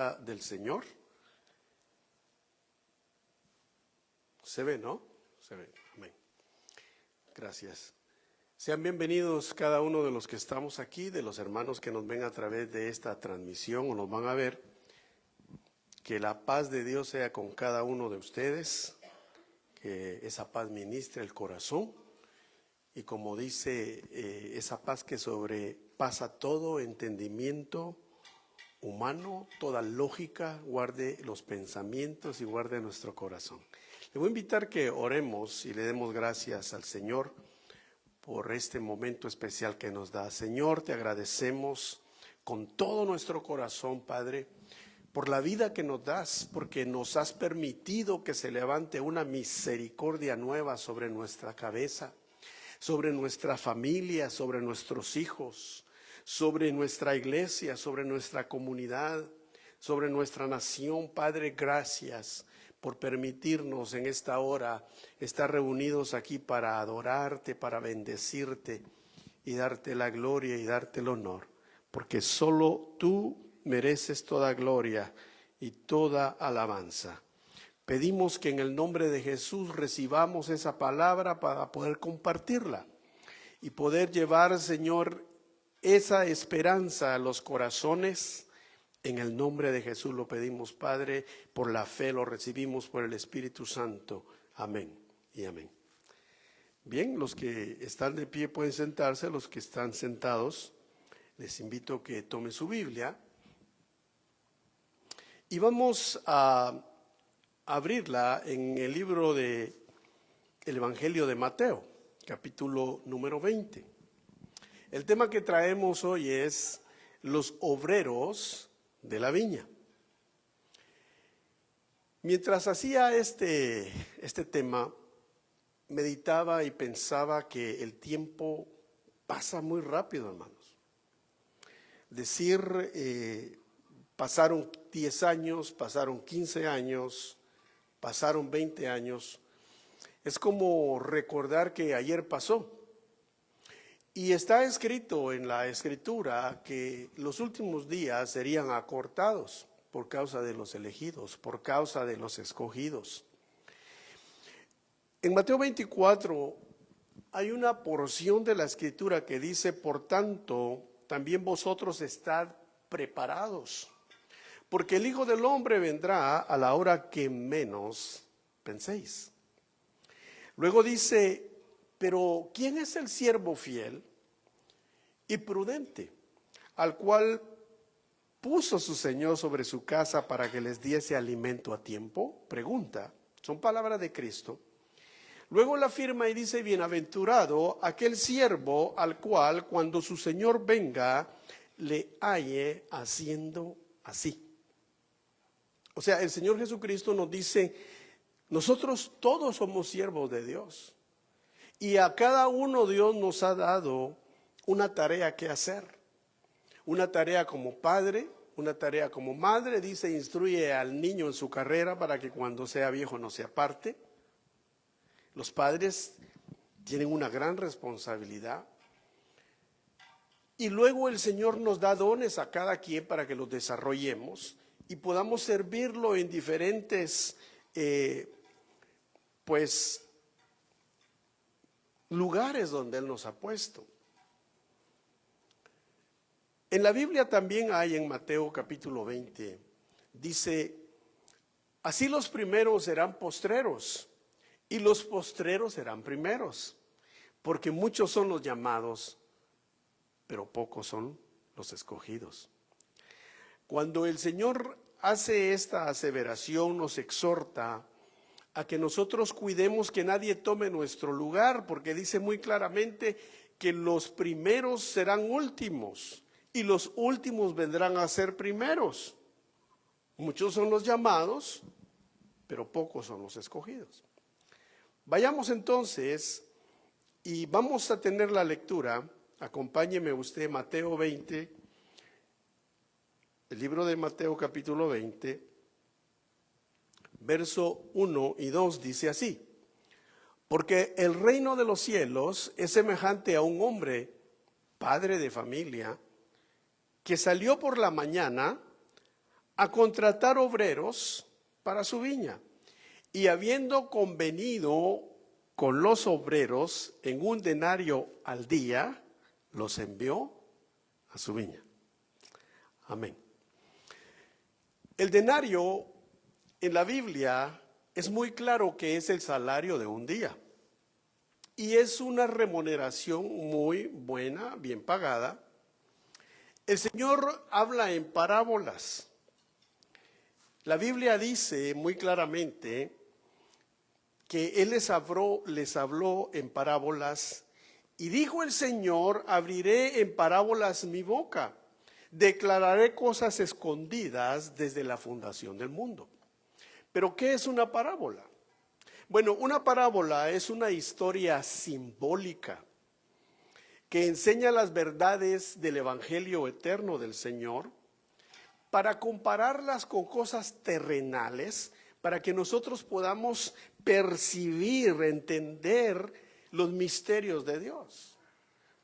del Señor. ¿Se ve, no? Se ve. Amén. Gracias. Sean bienvenidos cada uno de los que estamos aquí, de los hermanos que nos ven a través de esta transmisión o nos van a ver. Que la paz de Dios sea con cada uno de ustedes, que esa paz ministre el corazón y como dice, esa paz que sobrepasa todo entendimiento humano, toda lógica, guarde los pensamientos y guarde nuestro corazón. Le voy a invitar que oremos y le demos gracias al Señor por este momento especial que nos da. Señor, te agradecemos con todo nuestro corazón, Padre, por la vida que nos das, porque nos has permitido que se levante una misericordia nueva sobre nuestra cabeza, sobre nuestra familia, sobre nuestros hijos, sobre nuestra iglesia, sobre nuestra comunidad, sobre nuestra nación. Padre, gracias por permitirnos en esta hora estar reunidos aquí para adorarte, para bendecirte y darte la gloria y darte el honor, porque solo tú mereces toda gloria y toda alabanza. Pedimos que en el nombre de Jesús recibamos esa palabra para poder compartirla y poder llevar, Señor, esa esperanza a los corazones. En el nombre de Jesús lo pedimos, Padre, por la fe lo recibimos por el Espíritu Santo. Amén y amén. Bien, los que están de pie pueden sentarse, los que están sentados, les invito a que tomen su Biblia y vamos a abrirla en el libro de el Evangelio de Mateo, capítulo número 20. El tema que traemos hoy es los obreros de la viña. Mientras hacía este tema, meditaba y pensaba que el tiempo pasa muy rápido, hermanos. Pasaron 10 años, pasaron 15 años, pasaron 20 años. Es como recordar que ayer pasó. Y está escrito en la Escritura que los últimos días serían acortados por causa de los elegidos, por causa de los escogidos. En Mateo 24 hay una porción de la Escritura que dice, por tanto, también vosotros estad preparados, porque el Hijo del Hombre vendrá a la hora que menos penséis. Luego dice, pero ¿quién es el siervo fiel y prudente, al cual puso su Señor sobre su casa para que les diese alimento a tiempo? Pregunta, son palabras de Cristo. Luego la afirma y dice, bienaventurado aquel siervo al cual cuando su Señor venga le halle haciendo así. O sea, el Señor Jesucristo nos dice, nosotros todos somos siervos de Dios y a cada uno Dios nos ha dado una tarea que hacer, una tarea como padre, una tarea como madre. Dice, instruye al niño en su carrera para que cuando sea viejo no se aparte. Los padres tienen una gran responsabilidad. Y luego el Señor nos da dones a cada quien para que los desarrollemos y podamos servirlo en diferentes lugares donde Él nos ha puesto. En la Biblia también hay en Mateo capítulo 20, dice, así los primeros serán postreros y los postreros serán primeros, porque muchos son los llamados, pero pocos son los escogidos. Cuando el Señor hace esta aseveración, nos exhorta a que nosotros cuidemos que nadie tome nuestro lugar, porque dice muy claramente que los primeros serán últimos y los últimos vendrán a ser primeros. Muchos son los llamados, pero pocos son los escogidos. Vayamos entonces y vamos a tener la lectura. Acompáñeme usted, Mateo 20, el libro de Mateo capítulo 20, verso 1 y 2 dice así: porque el reino de los cielos es semejante a un hombre, padre de familia, que salió por la mañana a contratar obreros para su viña. Y habiendo convenido con los obreros en 1 denario al día, los envió a su viña. Amén. El denario en la Biblia es muy claro que es el salario de un día. Y es una remuneración muy buena, bien pagada. El Señor habla en parábolas. La Biblia dice muy claramente que Él les habló en parábolas, y dijo el Señor: abriré en parábolas mi boca, declararé cosas escondidas desde la fundación del mundo. ¿Pero qué es una parábola? Bueno, una parábola es una historia simbólica que enseña las verdades del Evangelio eterno del Señor para compararlas con cosas terrenales, para que nosotros podamos percibir, entender los misterios de Dios.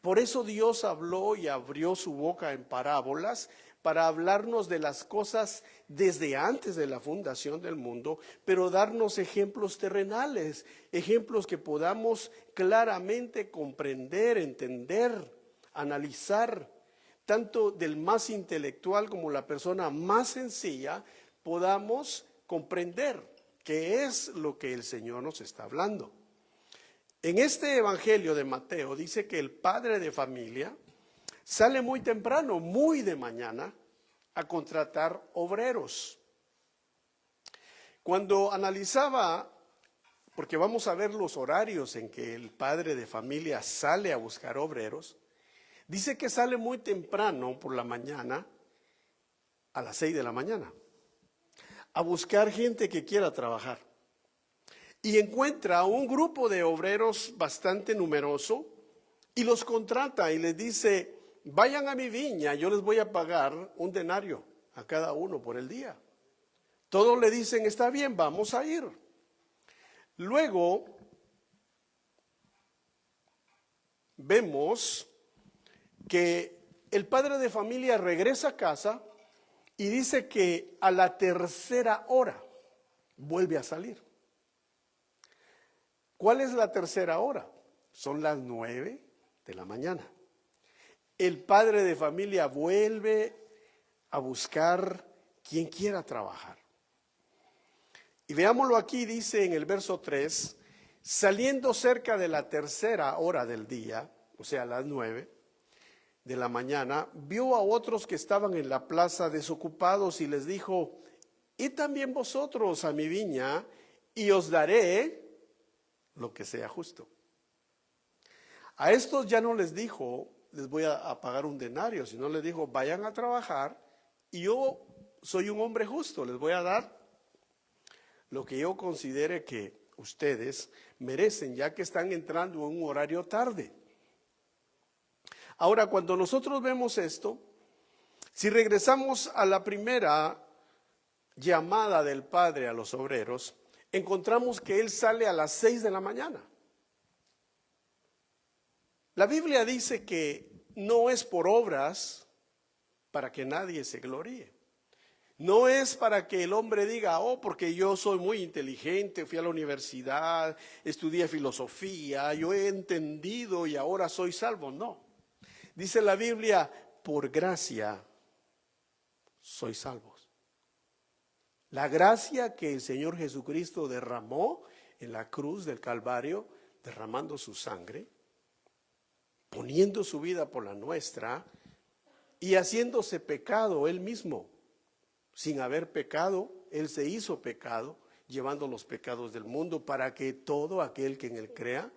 Por eso Dios habló y abrió su boca en parábolas, para hablarnos de las cosas desde antes de la fundación del mundo, pero darnos ejemplos terrenales, ejemplos que podamos claramente comprender, entender, analizar. Tanto del más intelectual como la persona más sencilla podamos comprender qué es lo que el Señor nos está hablando. En este evangelio de Mateo dice que el padre de familia sale muy temprano, muy de mañana, a contratar obreros. Cuando analizaba, porque vamos a ver los horarios en que el padre de familia sale a buscar obreros, dice que sale muy temprano por la mañana, a las 6 de la mañana, a buscar gente que quiera trabajar. Y encuentra un grupo de obreros bastante numeroso y los contrata y les dice: vayan a mi viña, yo les voy a pagar 1 denario a cada uno por el día. Todos le dicen: está bien, vamos a ir. Luego vemos que el padre de familia regresa a casa y dice que a la 3ª hora vuelve a salir. ¿Cuál es la 3ª hora? Son las 9 de la mañana. El padre de familia vuelve a buscar quien quiera trabajar. Y veámoslo aquí, dice en el verso 3, saliendo cerca de la 3ª hora del día, o sea, las 9 de la mañana, vio a otros que estaban en la plaza desocupados y les dijo: id también vosotros a mi viña y os daré lo que sea justo. A estos ya no les dijo: les voy a pagar 1 denario, sino les dijo: vayan a trabajar y yo soy un hombre justo, les voy a dar lo que yo considere que ustedes merecen, ya que están entrando en un horario tarde. Ahora, cuando nosotros vemos esto, si regresamos a la primera llamada del padre a los obreros, encontramos que él sale a las 6 de la mañana. La Biblia dice que no es por obras para que nadie se gloríe. No es para que el hombre diga: oh, porque yo soy muy inteligente, fui a la universidad, estudié filosofía, yo he entendido y ahora soy salvo. No. Dice la Biblia: por gracia sois salvos. La gracia que el Señor Jesucristo derramó en la cruz del Calvario, derramando su sangre, poniendo su vida por la nuestra y haciéndose pecado él mismo. Sin haber pecado, él se hizo pecado, llevando los pecados del mundo, para que todo aquel que en él crea,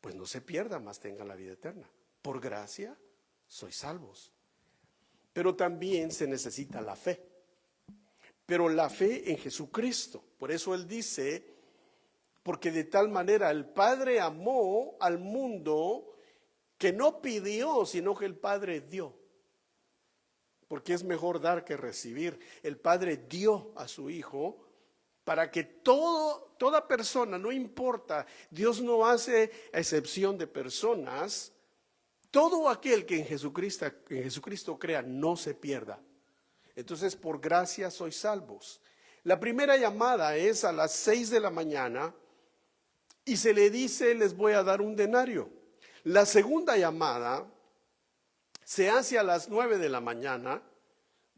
pues no se pierda, mas tenga la vida eterna. Por gracia sois salvos. Pero también se necesita la fe. Pero la fe en Jesucristo. Por eso él dice: porque de tal manera el Padre amó al mundo, que no pidió, sino que el Padre dio. Porque es mejor dar que recibir. El Padre dio a su Hijo para que toda persona, no importa, Dios no hace excepción de personas, todo aquel que en Jesucristo crea no se pierda. Entonces, por gracia sois salvos. La primera llamada es a las 6 de la mañana y se le dice, les voy a dar un denario. La segunda llamada se hace a las 9 de la mañana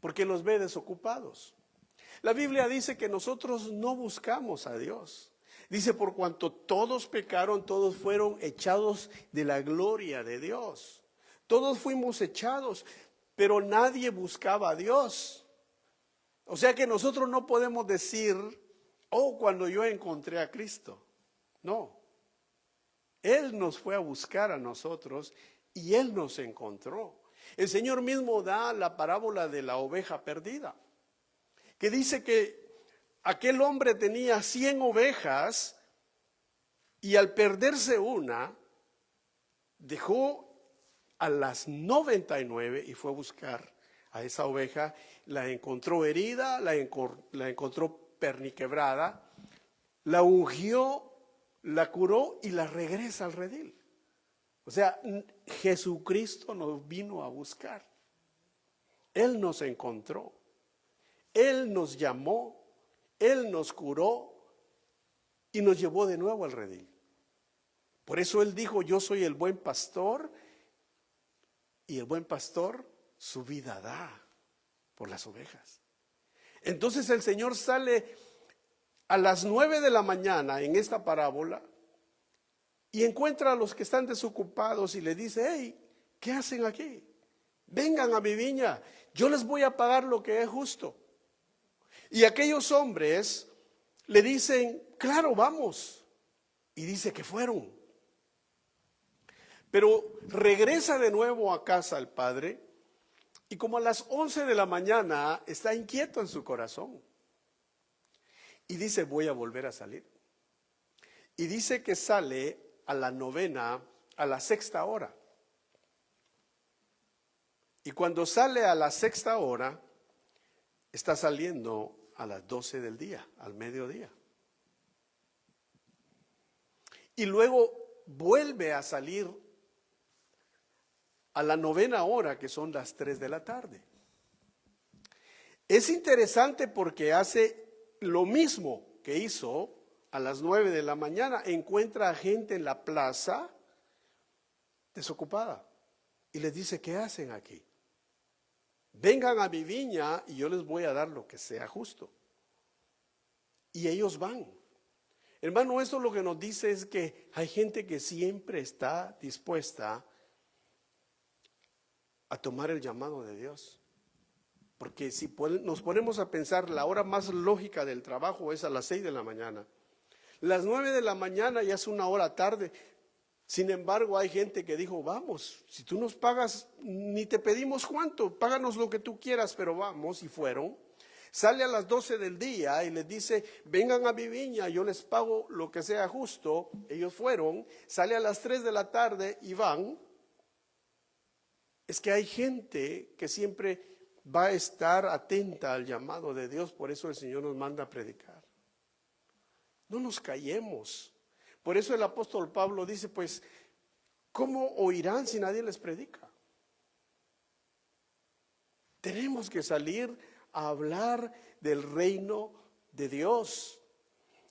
porque los ve desocupados. La Biblia dice que nosotros no buscamos a Dios. Dice, por cuanto todos pecaron, todos fueron echados de la gloria de Dios. Todos fuimos echados, pero nadie buscaba a Dios. O sea que nosotros no podemos decir, oh, cuando yo encontré a Cristo. No. Él nos fue a buscar a nosotros y Él nos encontró. El Señor mismo da la parábola de la oveja perdida, que dice que aquel hombre tenía 100 ovejas y al perderse una, dejó a las 99 y fue a buscar a esa oveja. La encontró herida, la encontró perniquebrada, la ungió, la curó y la regresa al redil. O sea, Jesucristo nos vino a buscar. Él nos encontró. Él nos llamó. Él nos curó y nos llevó de nuevo al redil. Por eso Él dijo, yo soy el buen pastor y el buen pastor su vida da por las ovejas. Entonces el Señor sale a las 9 de la mañana en esta parábola y encuentra a los que están desocupados y le dice, hey, ¿qué hacen aquí? Vengan a mi viña, yo les voy a pagar lo que es justo. Y aquellos hombres le dicen, claro, vamos. Y dice que fueron. Pero regresa de nuevo a casa el padre y como a las 11 de la mañana está inquieto en su corazón. Y dice, voy a volver a salir. Y dice que sale a la novena, a la sexta hora. Y cuando sale a la sexta hora, está saliendo a las 12 del día, al mediodía. Y luego vuelve a salir a la novena hora, que son las 3 de la tarde. Es interesante porque hace lo mismo que hizo a las 9 de la mañana. Encuentra a gente en la plaza desocupada y les dice, ¿qué hacen aquí? Vengan a mi viña y yo les voy a dar lo que sea justo. Y ellos van. Hermano, esto lo que nos dice es que hay gente que siempre está dispuesta a tomar el llamado de Dios. Porque si nos ponemos a pensar, la hora más lógica del trabajo es a las 6 de la mañana. Las 9 de la mañana ya es una hora tarde. Sin embargo, hay gente que dijo, vamos, si tú nos pagas, ni te pedimos cuánto, páganos lo que tú quieras, pero vamos, y fueron. Sale a las 12 del día y les dice, vengan a mi viña, yo les pago lo que sea justo. Ellos fueron. Sale a las 3 de la tarde y van. Es que hay gente que siempre va a estar atenta al llamado de Dios, por eso el Señor nos manda a predicar. No nos callemos. Por eso el apóstol Pablo dice, pues, ¿cómo oirán si nadie les predica? Tenemos que salir a hablar del reino de Dios.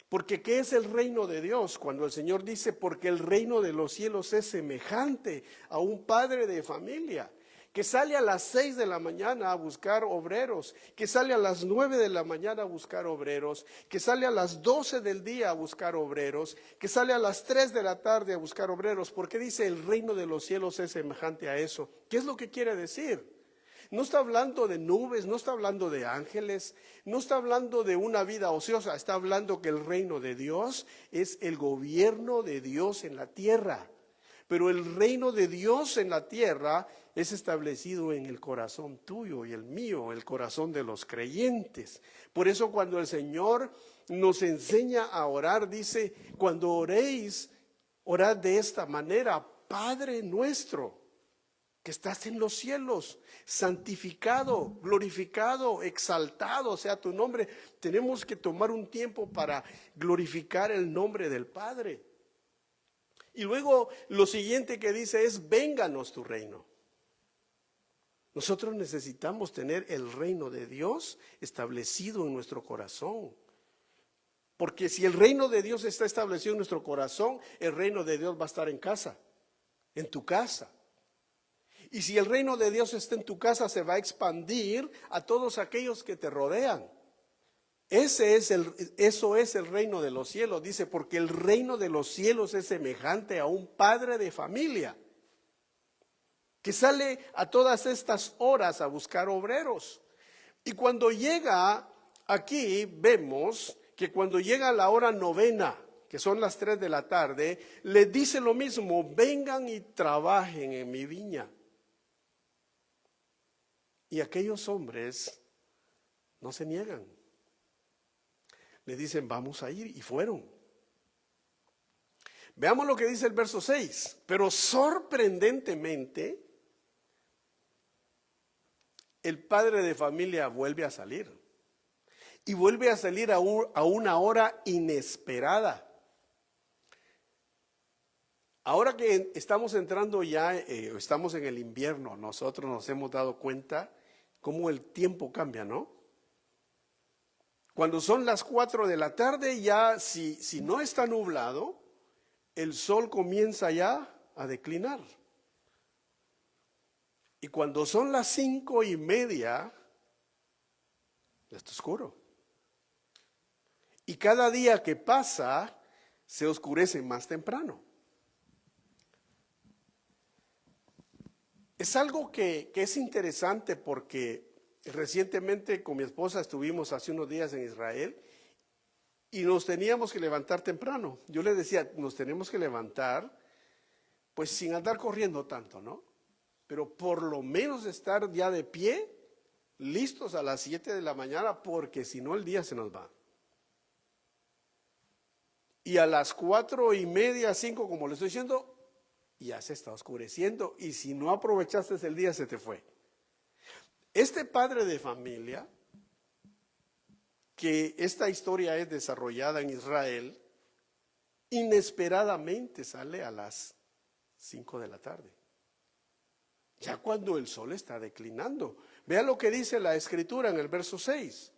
Porque ¿qué es el reino de Dios? Cuando el Señor dice, porque el reino de los cielos es semejante a un padre de familia, que sale a las 6 de la mañana a buscar obreros, que sale a las 9 de la mañana a buscar obreros, que sale a las 12 del día a buscar obreros, que sale a las 3 de la tarde a buscar obreros. ¿Por qué dice el reino de los cielos es semejante a eso? ¿Qué es lo que quiere decir? No está hablando de nubes, no está hablando de ángeles, no está hablando de una vida ociosa, está hablando que el reino de Dios es el gobierno de Dios en la tierra. Pero el reino de Dios en la tierra es establecido en el corazón tuyo y el mío, el corazón de los creyentes. Por eso cuando el Señor nos enseña a orar, dice, cuando oréis, orad de esta manera, Padre nuestro, que estás en los cielos, santificado, glorificado, exaltado sea tu nombre. Tenemos que tomar un tiempo para glorificar el nombre del Padre. Y luego lo siguiente que dice es, vénganos tu reino. Nosotros necesitamos tener el reino de Dios establecido en nuestro corazón. Porque si el reino de Dios está establecido en nuestro corazón, el reino de Dios va a estar en casa, en tu casa. Y si el reino de Dios está en tu casa, se va a expandir a todos aquellos que te rodean. Eso es el reino de los cielos, dice, porque el reino de los cielos es semejante a un padre de familia que sale a todas estas horas a buscar obreros. Y cuando llega aquí, vemos que cuando llega la hora novena, que son las 3 de la tarde, le dice lo mismo: vengan y trabajen en mi viña. Y aquellos hombres no se niegan. Le dicen, vamos a ir, y fueron. Veamos lo que dice el verso 6. Pero sorprendentemente, el padre de familia vuelve a salir. Y vuelve a salir a una hora inesperada. Ahora que estamos entrando ya, estamos en el invierno, nosotros nos hemos dado cuenta cómo el tiempo cambia, ¿no? Cuando son las 4 de la tarde, ya si no está nublado, el sol comienza ya a declinar. Y cuando son las 5:30, ya está oscuro. Y cada día que pasa, se oscurece más temprano. Es algo que es interesante porque recientemente con mi esposa estuvimos hace unos días en Israel y nos teníamos que levantar temprano. Yo le decía, nos tenemos que levantar pues sin andar corriendo tanto, ¿no? Pero por lo menos estar ya de pie, listos a las 7 de la mañana, porque si no el día se nos va. Y a las 4:30, 5, como le estoy diciendo, ya se está oscureciendo, y si no aprovechaste el día se te fue. Este padre de familia, que esta historia es desarrollada en Israel, inesperadamente sale a las 5 de la tarde, ya cuando el sol está declinando. Vea lo que dice la escritura en el verso 6.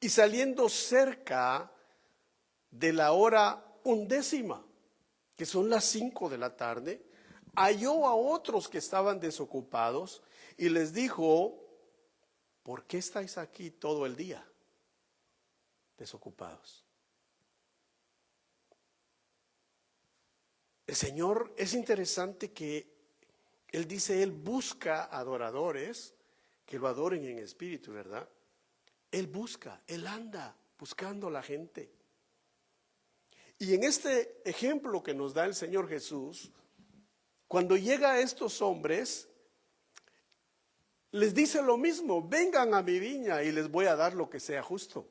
Y saliendo cerca de la hora 11, que son las 5 de la tarde, halló a otros que estaban desocupados y les dijo, ¿por qué estáis aquí todo el día desocupados? El Señor, es interesante que Él dice, Él busca adoradores que lo adoren en espíritu, ¿verdad? Él busca, Él anda buscando a la gente. Y en este ejemplo que nos da el Señor Jesús, cuando llega a estos hombres, les dice lo mismo: vengan a mi viña y les voy a dar lo que sea justo.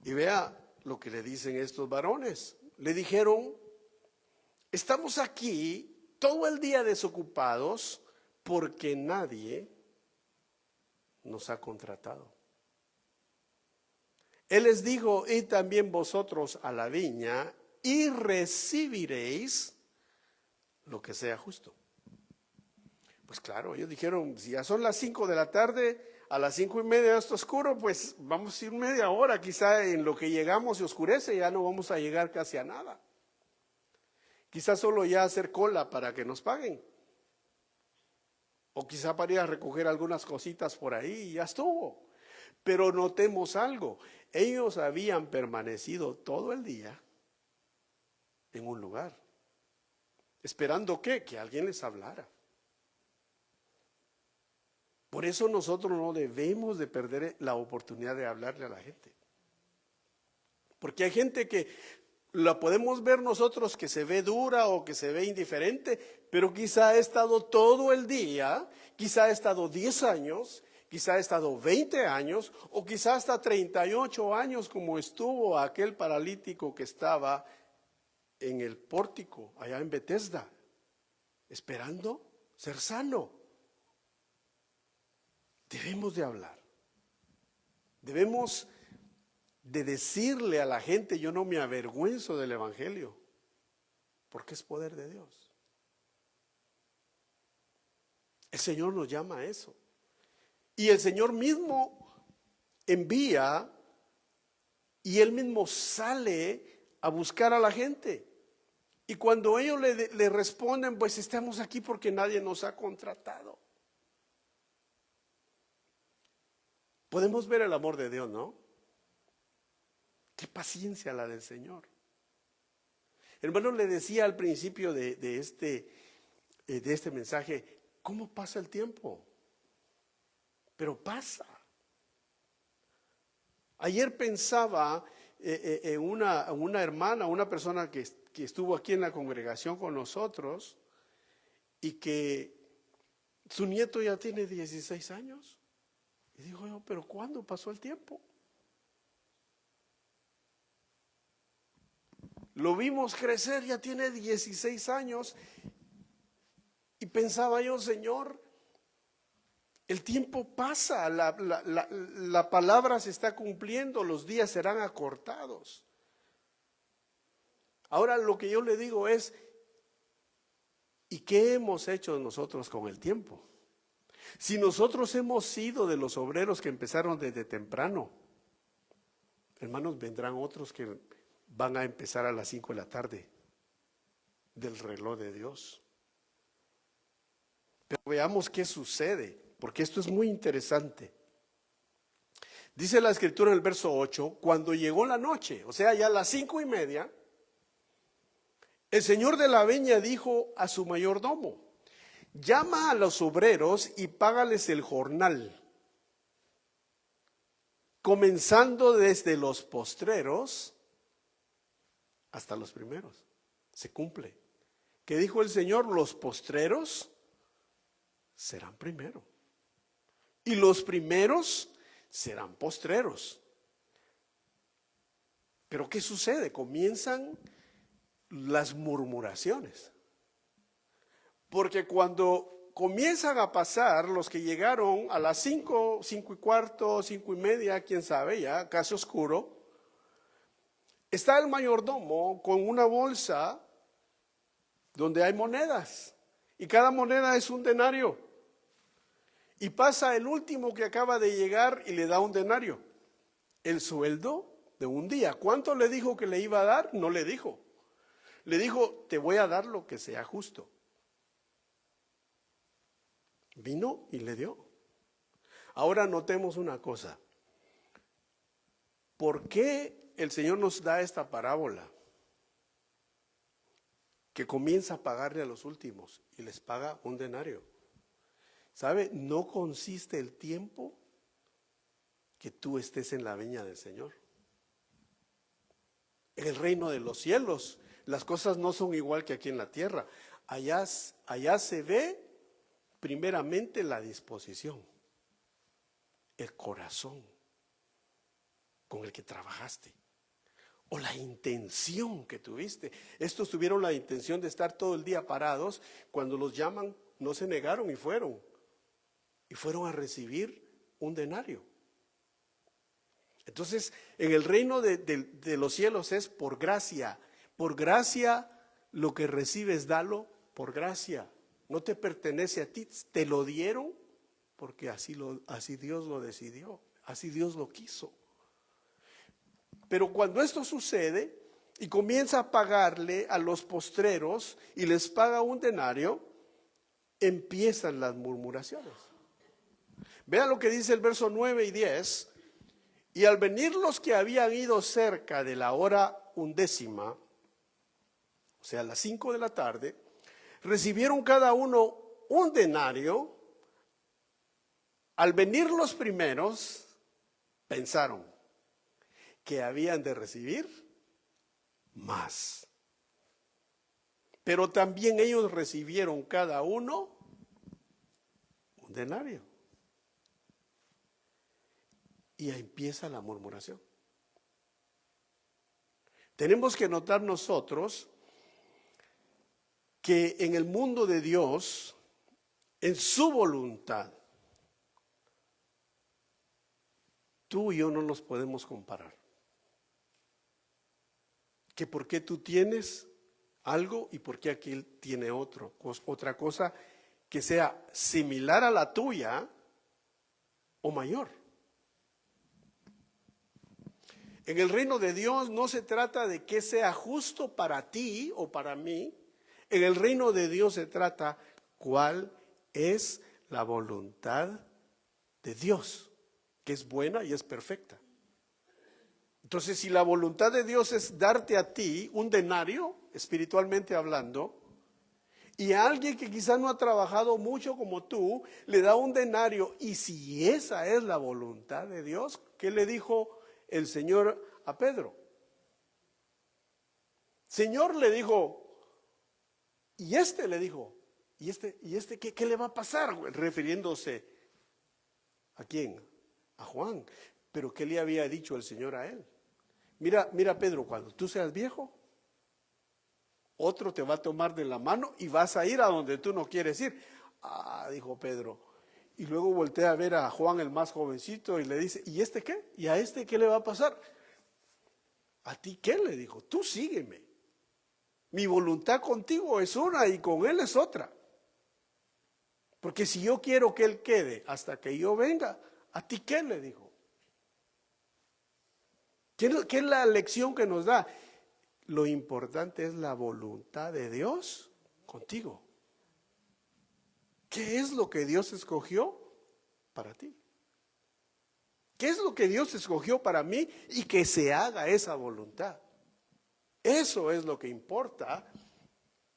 Y vea lo que le dicen estos varones. Le dijeron, estamos aquí todo el día desocupados porque nadie nos ha contratado. Él les dijo, id también vosotros a la viña y recibiréis lo que sea justo. Pues claro, ellos dijeron, si ya son las 5 de la tarde, a las 5:30 está oscuro, pues vamos a ir media hora, quizá en lo que llegamos se oscurece, ya no vamos a llegar casi a nada. Quizá solo ya hacer cola para que nos paguen. O quizá para ir a recoger algunas cositas por ahí y ya estuvo. Pero notemos algo, ellos habían permanecido todo el día en un lugar, esperando que alguien les hablara. Por eso nosotros no debemos de perder la oportunidad de hablarle a la gente. Porque hay gente que la podemos ver nosotros que se ve dura o que se ve indiferente, pero quizá ha estado todo el día, quizá ha estado 10 años, quizá ha estado 20 años o quizá hasta 38 años como estuvo aquel paralítico que estaba en el pórtico allá en Betesda, esperando ser sano. Debemos de hablar, debemos de decirle a la gente, yo no me avergüenzo del evangelio, porque es poder de Dios. El Señor nos llama a eso. Y el Señor mismo envía y Él mismo sale a buscar a la gente. Y cuando ellos le responden, pues estamos aquí porque nadie nos ha contratado. Podemos ver el amor de Dios, ¿no? Qué paciencia la del Señor. Hermano, le decía al principio de este mensaje, ¿cómo pasa el tiempo? Pero pasa. Ayer pensaba en una hermana, una persona que estuvo aquí en la congregación con nosotros y que su nieto ya tiene 16 años. Y digo yo, ¿pero cuándo pasó el tiempo? Lo vimos crecer, ya tiene 16 años. Y pensaba yo, Señor, el tiempo pasa, la palabra se está cumpliendo, los días serán acortados. Ahora lo que yo le digo es, ¿y qué hemos hecho nosotros con el tiempo? Si nosotros hemos sido de los obreros que empezaron desde temprano, hermanos, vendrán otros que van a empezar a las 5 de la tarde del reloj de Dios. Pero veamos qué sucede, porque esto es muy interesante. Dice la escritura en el verso 8, cuando llegó la noche, o sea, ya a las 5:30, el señor de la viña dijo a su mayordomo, llama a los obreros y págales el jornal, comenzando desde los postreros hasta los primeros. Se cumple. ¿Qué dijo el Señor? Los postreros serán primero y los primeros serán postreros. Pero ¿qué sucede? Comienzan las murmuraciones. Porque cuando comienzan a pasar los que llegaron a las 5, 5:15, 5:30, quién sabe, ya casi oscuro, está el mayordomo con una bolsa donde hay monedas y cada moneda es un denario. Y pasa el último que acaba de llegar y le da un denario, el sueldo de un día. ¿Cuánto le dijo que le iba a dar? No le dijo. Le dijo, te voy a dar lo que sea justo. Vino y le dio. Ahora notemos una cosa. ¿Por qué el Señor nos da esta parábola? Que comienza a pagarle a los últimos y les paga un denario. ¿Sabe? No consiste el tiempo que tú estés en la viña del Señor. En el reino de los cielos, las cosas no son igual que aquí en la tierra. Allá se ve primeramente la disposición, el corazón con el que trabajaste o la intención que tuviste. Estos tuvieron la intención de estar todo el día parados. Cuando los llaman, no se negaron y fueron a recibir un denario. Entonces, en el reino de los cielos es por gracia. Por gracia lo que recibes, dalo por gracia. No te pertenece a ti, te lo dieron porque así Dios lo decidió, así Dios lo quiso. Pero cuando esto sucede y comienza a pagarle a los postreros y les paga un denario, empiezan las murmuraciones. Vean lo que dice el verso 9 y 10. Y al venir los que habían ido cerca de la hora 11, o sea, a las 5 de la tarde, recibieron cada uno un denario. Al venir los primeros, pensaron que habían de recibir más. Pero también ellos recibieron cada uno un denario. Y ahí empieza la murmuración. Tenemos que notar nosotros que en el mundo de Dios, en su voluntad, tú y yo no nos podemos comparar. Que por qué tú tienes algo y por qué aquel tiene otra cosa que sea similar a la tuya o mayor. En el reino de Dios no se trata de que sea justo para ti o para mí. En el reino de Dios se trata cuál es la voluntad de Dios, que es buena y es perfecta. Entonces, si la voluntad de Dios es darte a ti un denario, espiritualmente hablando, y a alguien que quizás no ha trabajado mucho como tú, le da un denario, y si esa es la voluntad de Dios, ¿qué le dijo el Señor a Pedro? Señor, le dijo, y le dijo, ¿y este qué le va a pasar? Refiriéndose, ¿a quién? A Juan. Pero ¿qué le había dicho el Señor a él? Mira Pedro, cuando tú seas viejo, otro te va a tomar de la mano y vas a ir a donde tú no quieres ir. Ah, dijo Pedro. Y luego voltea a ver a Juan, el más jovencito, y le dice, ¿y este qué? ¿Y a este qué le va a pasar? ¿A ti qué? Le dijo, tú sígueme. Mi voluntad contigo es una y con él es otra. Porque si yo quiero que él quede hasta que yo venga, ¿a ti qué? Le dijo. ¿Qué es la lección que nos da? Lo importante es la voluntad de Dios contigo. ¿Qué es lo que Dios escogió para ti? ¿Qué es lo que Dios escogió para mí? Y que se haga esa voluntad. Eso es lo que importa,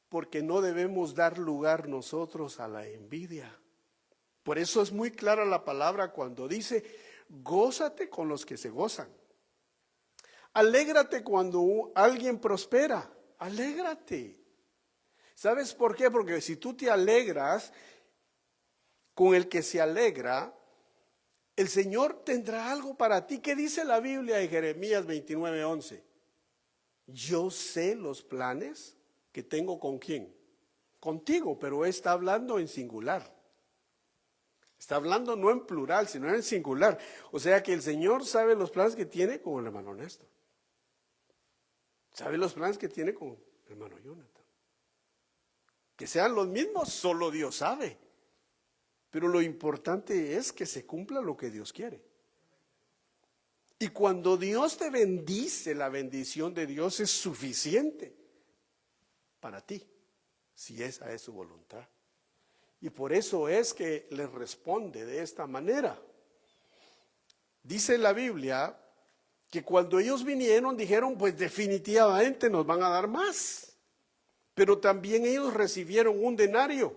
porque no debemos dar lugar nosotros a la envidia. Por eso es muy clara la palabra cuando dice, gózate con los que se gozan. Alégrate cuando alguien prospera, alégrate. ¿Sabes por qué? Porque si tú te alegras con el que se alegra, el Señor tendrá algo para ti. ¿Qué dice la Biblia en Jeremías 29:11? Yo sé los planes que tengo con quién. Contigo, pero está hablando en singular. Está hablando no en plural, sino en singular. O sea que el Señor sabe los planes que tiene con el hermano Néstor. Sabe los planes que tiene con el hermano Jonathan. Que sean los mismos, solo Dios sabe. Pero lo importante es que se cumpla lo que Dios quiere. Y cuando Dios te bendice, la bendición de Dios es suficiente para ti, si esa es su voluntad. Y por eso es que le responde de esta manera. Dice la Biblia que cuando ellos vinieron dijeron, pues definitivamente nos van a dar más. Pero también ellos recibieron un denario.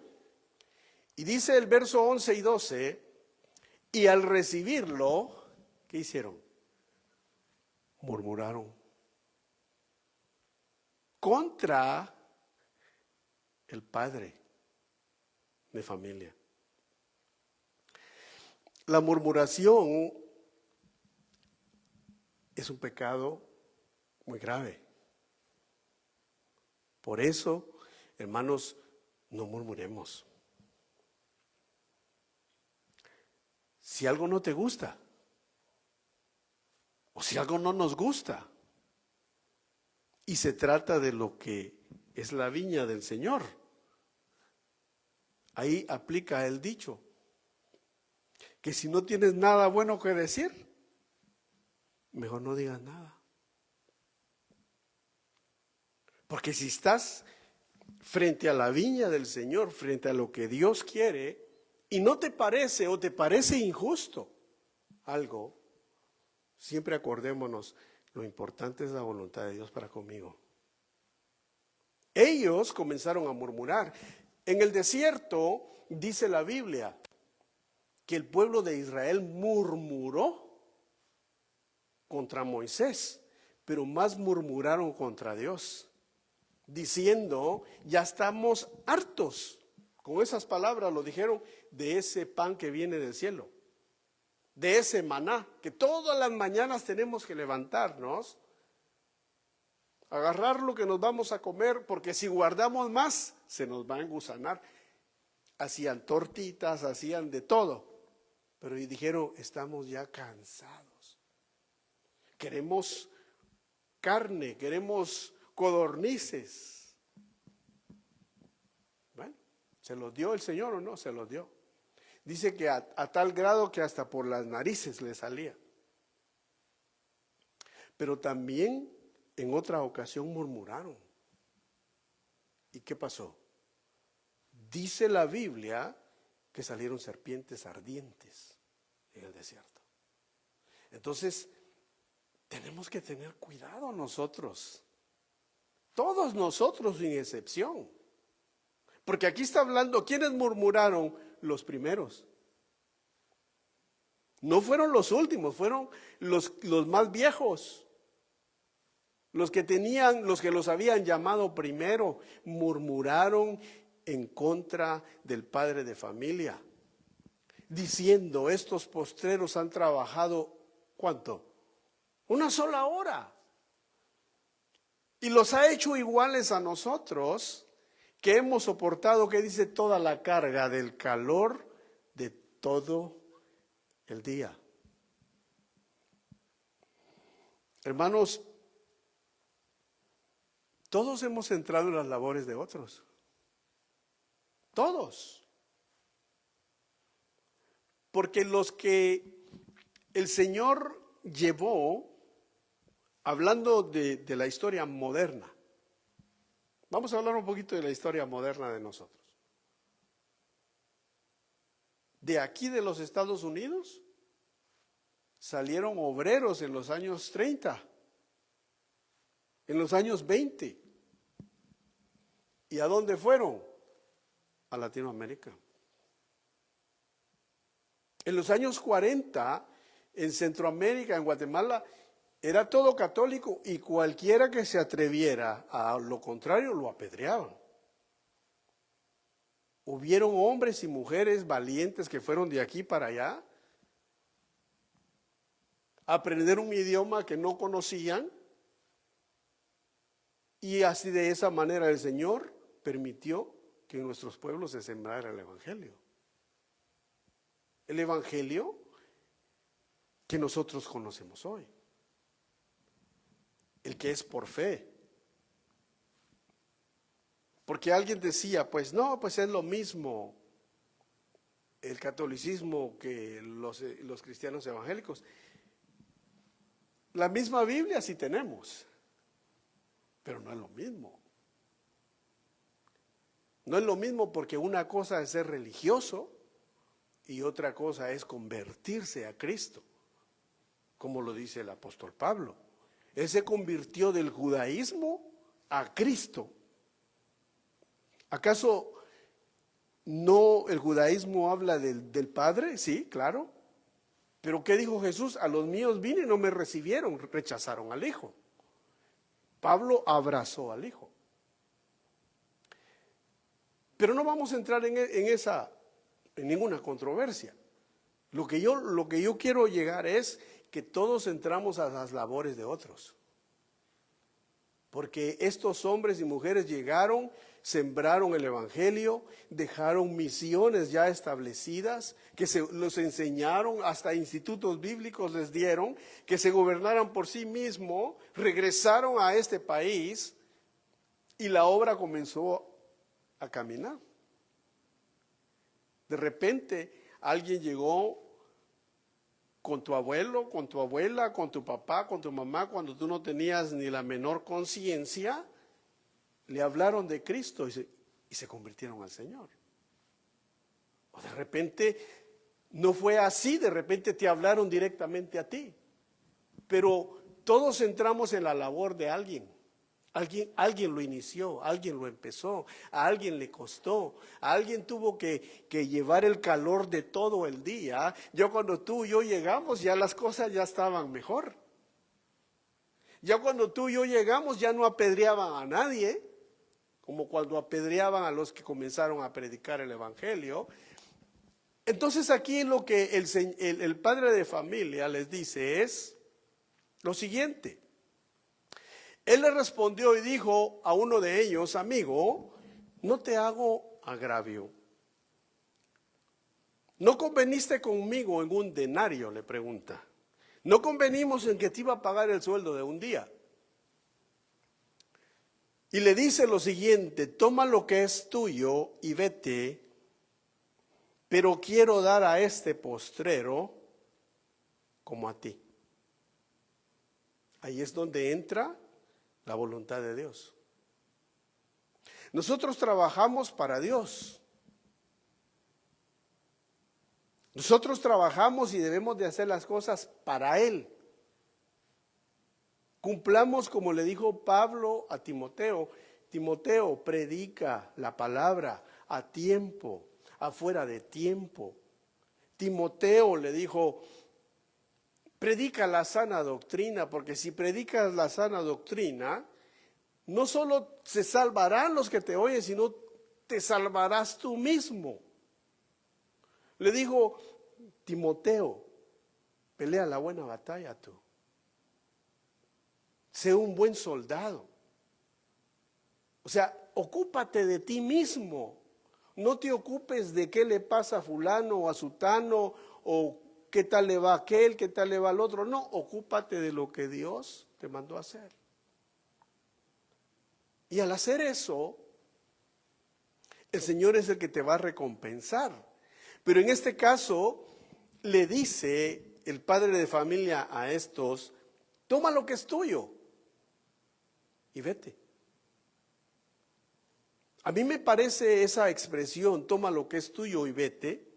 Y dice el verso 11 y 12, y al recibirlo, ¿qué hicieron? Murmuraron contra el padre de familia. La murmuración es un pecado muy grave. Por eso, hermanos, no murmuremos. Si algo no te gusta, o si algo no nos gusta, y se trata de lo que es la viña del Señor, ahí aplica el dicho, que si no tienes nada bueno que decir, mejor no digas nada. Porque si estás frente a la viña del Señor, frente a lo que Dios quiere, y no te parece o te parece injusto algo, siempre acordémonos, lo importante es la voluntad de Dios para conmigo. Ellos comenzaron a murmurar. En el desierto, dice la Biblia, que el pueblo de Israel murmuró contra Moisés, pero más murmuraron contra Dios, diciendo, ya estamos hartos. Con esas palabras lo dijeron, de ese pan que viene del cielo, de ese maná, que todas las mañanas tenemos que levantarnos, agarrar lo que nos vamos a comer, porque si guardamos más, se nos va a engusanar. Hacían tortitas, hacían de todo, pero dijeron, estamos ya cansados. Queremos carne, queremos codornices. Bueno, ¿Se los dio el Señor o no? Se los dio. Dice que a tal grado que hasta por las narices le salía. Pero también en otra ocasión murmuraron. ¿Y qué pasó? Dice la Biblia que salieron serpientes ardientes en el desierto. Entonces, tenemos que tener cuidado nosotros. Todos nosotros sin excepción. Porque aquí está hablando, ¿quiénes murmuraron? Los primeros. No fueron los últimos, fueron los más viejos. Los que los habían llamado primero, murmuraron en contra del padre de familia, diciendo, estos postreros han trabajado, ¿cuánto? Una sola hora. Y los ha hecho iguales a nosotros, que hemos soportado, que dice, toda la carga del calor de todo el día. Hermanos, todos hemos entrado en las labores de otros. Todos. Porque los que el Señor llevó, hablando de la historia moderna, vamos a hablar un poquito de la historia moderna de nosotros. De aquí de los Estados Unidos salieron obreros en los años 30, en los años 20. ¿Y a dónde fueron? A Latinoamérica. En los años 40, en Centroamérica, en Guatemala, era todo católico y cualquiera que se atreviera a lo contrario lo apedreaban. Hubieron hombres y mujeres valientes que fueron de aquí para allá a aprender un idioma que no conocían, y así de esa manera el Señor permitió que en nuestros pueblos se sembrara el Evangelio. El Evangelio que nosotros conocemos hoy. El que es por fe. Porque alguien decía, pues no, pues es lo mismo el catolicismo que los cristianos evangélicos. La misma Biblia sí tenemos, pero no es lo mismo. No es lo mismo porque una cosa es ser religioso y otra cosa es convertirse a Cristo, como lo dice el apóstol Pablo. Él se convirtió del judaísmo a Cristo. ¿Acaso no el judaísmo habla del Padre? Sí, claro. Pero ¿qué dijo Jesús? A los míos vine y no me recibieron, rechazaron al Hijo. Pablo abrazó al Hijo. Pero no vamos a entrar en ninguna controversia. Lo que yo quiero llegar es que todos entramos a las labores de otros. Porque estos hombres y mujeres llegaron, sembraron el Evangelio, dejaron misiones ya establecidas, que los enseñaron, hasta institutos bíblicos les dieron, que se gobernaran por sí mismos, regresaron a este país y la obra comenzó a caminar. De repente alguien llegó con tu abuelo, con tu abuela, con tu papá, con tu mamá, cuando tú no tenías ni la menor conciencia, le hablaron de Cristo y se convirtieron al Señor. O de repente no fue así, de repente te hablaron directamente a ti. Pero todos entramos en la labor de alguien. Alguien lo inició, alguien lo empezó, a alguien le costó, a alguien tuvo que llevar el calor de todo el día. Cuando tú y yo llegamos, ya las cosas ya estaban mejor. Ya cuando tú y yo llegamos, ya no apedreaban a nadie, como cuando apedreaban a los que comenzaron a predicar el Evangelio. Entonces aquí lo que el padre de familia les dice es lo siguiente. Él le respondió y dijo a uno de ellos, amigo, no te hago agravio. ¿No conveniste conmigo en un denario? Le pregunta. ¿No convenimos en que te iba a pagar el sueldo de un día? Y le dice lo siguiente: toma lo que es tuyo y vete, pero quiero dar a este postrero como a ti. Ahí es donde entra la voluntad de Dios. Nosotros trabajamos para Dios. Nosotros trabajamos y debemos de hacer las cosas para Él. Cumplamos como le dijo Pablo a Timoteo: Timoteo, predica la palabra a tiempo, afuera de tiempo. Timoteo le dijo: predica la sana doctrina, porque si predicas la sana doctrina, no solo se salvarán los que te oyen, sino te salvarás tú mismo. Le dijo: Timoteo, pelea la buena batalla tú. Sé un buen soldado. O sea, ocúpate de ti mismo. No te ocupes de qué le pasa a fulano o a sutano, o qué tal le va a aquel, qué tal le va al otro. No, ocúpate de lo que Dios te mandó a hacer. Y al hacer eso, el Señor es el que te va a recompensar. Pero en este caso, le dice el padre de familia a estos: toma lo que es tuyo y vete. A mí me parece esa expresión, toma lo que es tuyo y vete,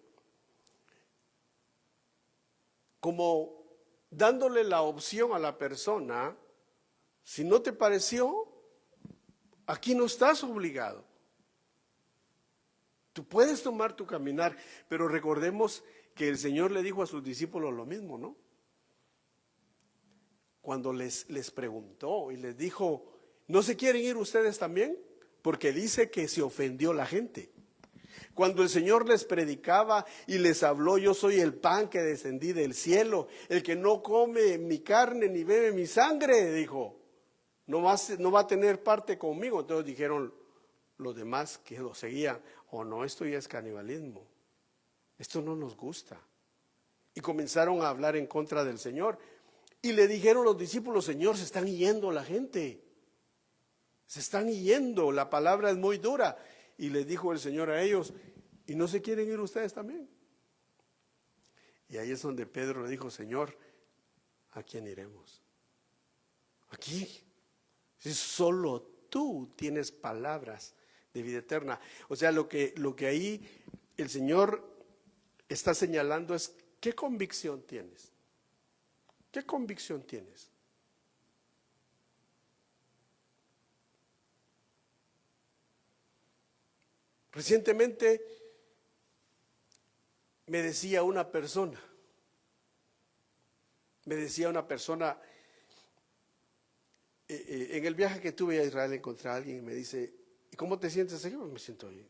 como dándole la opción a la persona: si no te pareció, aquí no estás obligado. Tú puedes tomar tu caminar, pero recordemos que el Señor le dijo a sus discípulos lo mismo, ¿no? Cuando les preguntó y les dijo: ¿no se quieren ir ustedes también? Porque dice que se ofendió la gente. Cuando el Señor les predicaba y les habló: yo soy el pan que descendí del cielo, el que no come mi carne ni bebe mi sangre, dijo, no va a tener parte conmigo. Entonces dijeron los demás que lo seguían: oh no, esto ya es canibalismo, esto no nos gusta. Y comenzaron a hablar en contra del Señor. Y le dijeron los discípulos: Señor, se están yendo la gente, se están yendo, la palabra es muy dura. Y les dijo el Señor a ellos: ¿y no se quieren ir ustedes también? Y ahí es donde Pedro le dijo: Señor, ¿a quién iremos? Aquí, si solo tú tienes palabras de vida eterna. O sea, lo que ahí el Señor está señalando es: ¿qué convicción tienes? ¿Qué convicción tienes? Recientemente me decía una persona, en el viaje que tuve a Israel encontré a alguien y me dice: ¿y cómo te sientes? Yo me siento bien.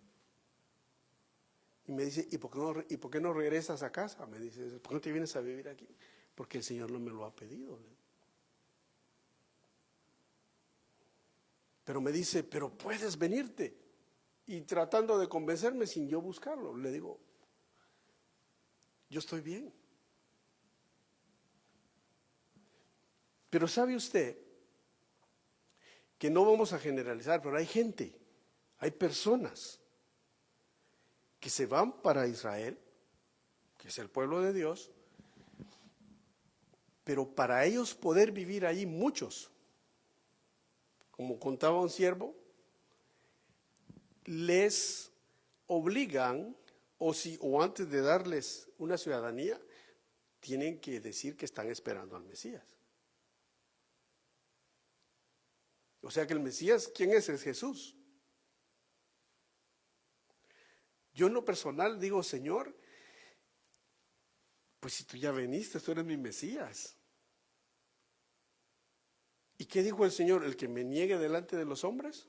Y me dice: ¿y por qué no regresas a casa? Me dice: ¿por qué no te vienes a vivir aquí? Porque el Señor no me lo ha pedido. Pero me dice: pero puedes venirte. Y tratando de convencerme sin yo buscarlo, le digo: yo estoy bien. Pero ¿sabe usted que no vamos a generalizar, pero hay gente, hay personas que se van para Israel, que es el pueblo de Dios, pero para ellos poder vivir ahí, muchos, como contaba un siervo, les obligan, o antes de darles una ciudadanía, tienen que decir que están esperando al Mesías. O sea que el Mesías, ¿quién es? Es Jesús. Yo en lo personal digo: Señor, pues si tú ya viniste, tú eres mi Mesías. ¿Y qué dijo el Señor? El que me niegue delante de los hombres,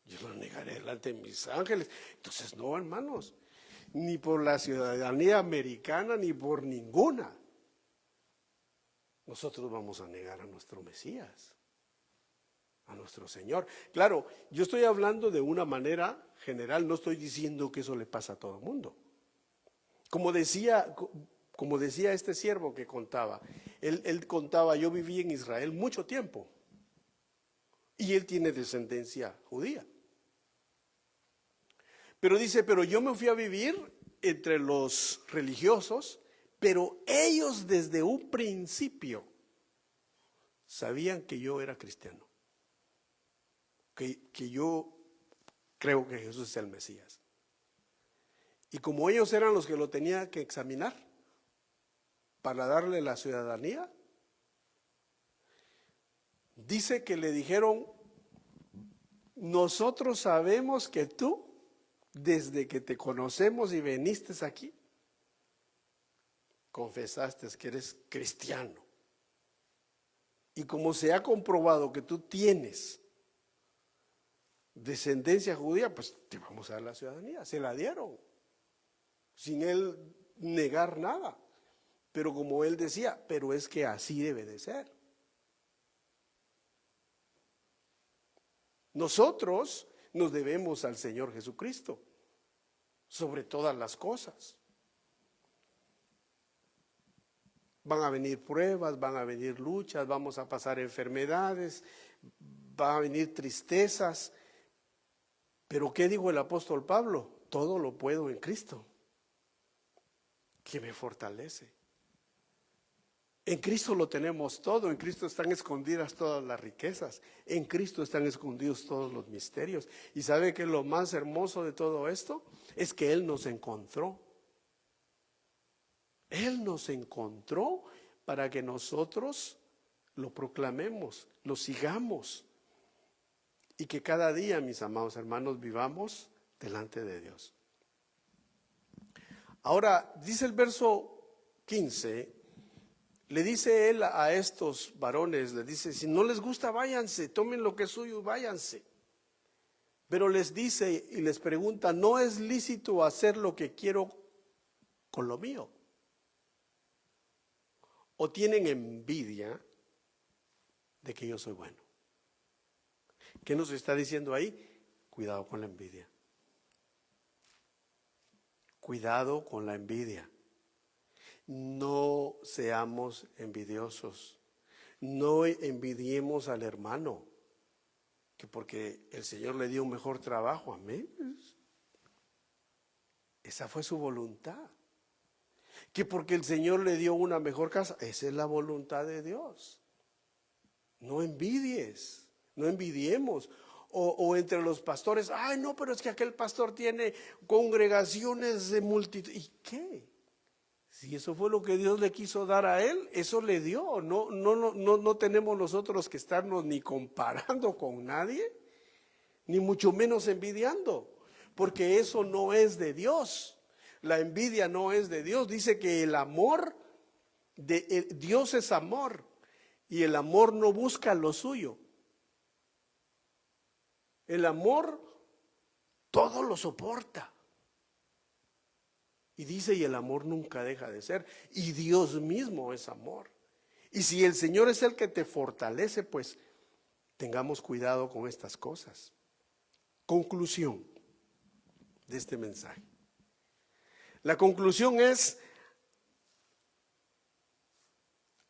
yo lo negaré delante de mis ángeles. Entonces no, hermanos, ni por la ciudadanía americana, ni por ninguna, nosotros vamos a negar a nuestro Mesías, a nuestro Señor. Claro, yo estoy hablando de una manera general, no estoy diciendo que eso le pasa a todo el mundo. Como decía este siervo que contaba, él contaba: yo viví en Israel mucho tiempo, Y él tiene descendencia judía. Pero dice, pero yo me fui a vivir entre los religiosos, pero ellos desde un principio sabían que yo era cristiano, que yo creo que Jesús es el Mesías. Y como ellos eran los que lo tenían que examinar para darle la ciudadanía, dice que le dijeron, nosotros sabemos que tú, desde que te conocemos y viniste aquí, confesaste que eres cristiano. Y como se ha comprobado que tú tienes descendencia judía, pues te vamos a dar la ciudadanía. Se la dieron, sin él negar nada. Pero como él decía, pero es que así debe de ser. Nosotros nos debemos al Señor Jesucristo sobre todas las cosas. Van a venir pruebas, van a venir luchas, vamos a pasar enfermedades, van a venir tristezas. Pero ¿qué dijo el apóstol Pablo? Todo lo puedo en Cristo, que me fortalece. En Cristo lo tenemos todo, en Cristo están escondidas todas las riquezas, en Cristo están escondidos todos los misterios. ¿Y sabe que lo más hermoso de todo esto? Es que Él nos encontró. Él nos encontró para que nosotros lo proclamemos, lo sigamos. Y que cada día, mis amados hermanos, vivamos delante de Dios. Ahora, dice el verso 15, le dice él a estos varones, le dice, si no les gusta, váyanse, tomen lo que es suyo, váyanse. Pero les dice y les pregunta, ¿no es lícito hacer lo que quiero con lo mío? ¿O tienen envidia de que yo soy bueno? ¿Qué nos está diciendo ahí? Cuidado con la envidia. Cuidado con la envidia. No seamos envidiosos. No envidiemos al hermano, que porque el Señor le dio un mejor trabajo, amén. Esa fue su voluntad. Que porque el Señor le dio una mejor casa, esa es la voluntad de Dios. No envidies, no envidiemos. O entre los pastores, ay no, pero es que aquel pastor tiene congregaciones de multitud. ¿Y qué? Si eso fue lo que Dios le quiso dar a él, eso le dio. No tenemos nosotros que estarnos ni comparando con nadie, ni mucho menos envidiando, porque eso no es de Dios. La envidia no es de Dios. Dice que el amor, Dios es amor, y el amor no busca lo suyo. El amor todo lo soporta. Y dice, y el amor nunca deja de ser. Y Dios mismo es amor. Y si el Señor es el que te fortalece, pues tengamos cuidado con estas cosas. Conclusión de este mensaje. La conclusión es,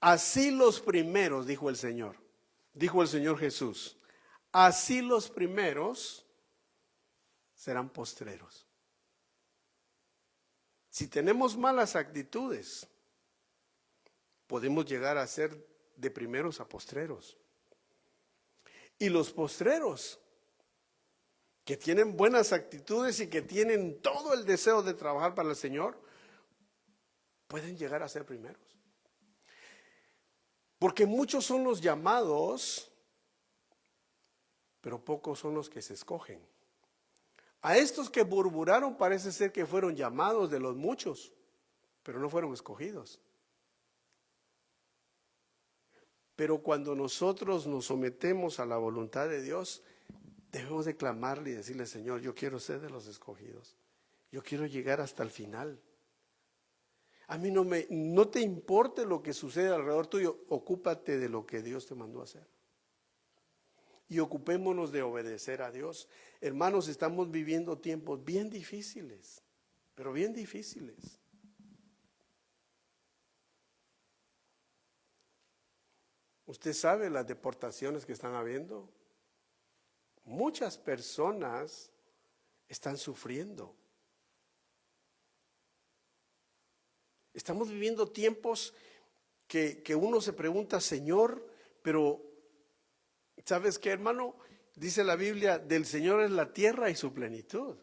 así los primeros, dijo el Señor Jesús, así los primeros serán postreros. Si tenemos malas actitudes, podemos llegar a ser de primeros a postreros. Y los postreros, que tienen buenas actitudes y que tienen todo el deseo de trabajar para el Señor, pueden llegar a ser primeros. Porque muchos son los llamados, pero pocos son los que se escogen. A estos que murmuraron parece ser que fueron llamados de los muchos, pero no fueron escogidos. Pero cuando nosotros nos sometemos a la voluntad de Dios, debemos de clamarle y decirle, Señor, yo quiero ser de los escogidos. Yo quiero llegar hasta el final. A mí no te importe lo que sucede alrededor tuyo, ocúpate de lo que Dios te mandó a hacer. Y ocupémonos de obedecer a Dios. Hermanos, estamos viviendo tiempos bien difíciles, pero bien difíciles. Usted sabe las deportaciones que están habiendo. Muchas personas están sufriendo. Estamos viviendo tiempos que uno se pregunta, Señor, pero ¿sabes qué, hermano? Dice la Biblia, del Señor es la tierra y su plenitud.